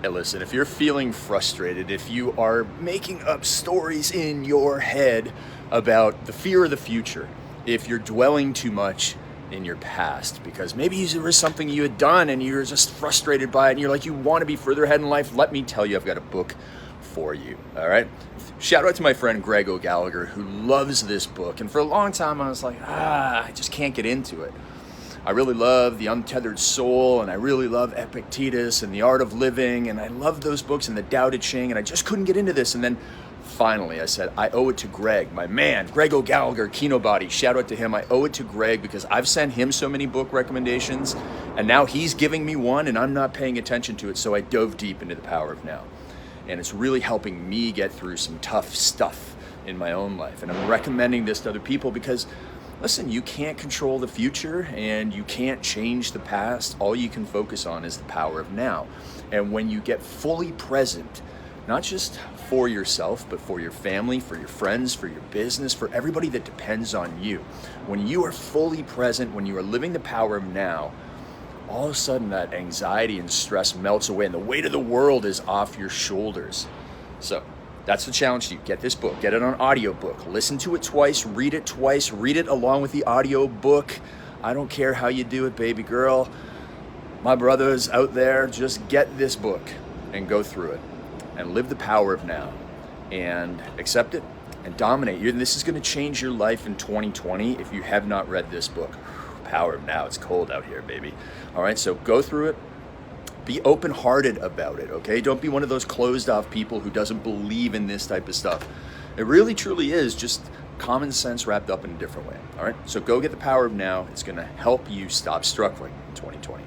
Hey, listen, if you're feeling frustrated, if you are making up stories in your head about the fear of the future, if you're dwelling too much in your past because maybe there was something you had done and you're just frustrated by it and you're like, you want to be further ahead in life, let me tell you, I've got a book for you. All right. Shout out to my friend Greg O'Gallagher, who loves this book. And for a long time, I was like, I just can't get into it. I really love The Untethered Soul, and I really love Epictetus and The Art of Living, and I love those books and The Tao Te Ching, and I just couldn't get into this. And then finally I said, I owe it to Greg, my man, Greg O'Gallagher, Kino Body. Shout out to him. I owe it to Greg because I've sent him so many book recommendations, and now he's giving me one, and I'm not paying attention to it, so I dove deep into The Power of Now. And it's really helping me get through some tough stuff in my own life. And I'm recommending this to other people because, listen, you can't control the future and you can't change the past. All you can focus on is the power of now. And when you get fully present, not just for yourself, but for your family, for your friends, for your business, for everybody that depends on you, when you are fully present, when you are living the power of now, all of a sudden that anxiety and stress melts away and the weight of the world is off your shoulders. So that's the challenge to you. Get this book, get it on audiobook, listen to it twice, read it along with the audio book. I don't care how you do it, baby girl. My brothers out there, just get this book and go through it and live the power of now and accept it and dominate. This is going to change your life in 2020 if you have not read this book. Power of Now. It's cold out here, baby. All right, so go through it. Be open-hearted about it, okay? Don't be one of those closed-off people who doesn't believe in this type of stuff. It really, truly is just common sense wrapped up in a different way, all right? So go get the power of now. It's going to help you stop struggling in 2020.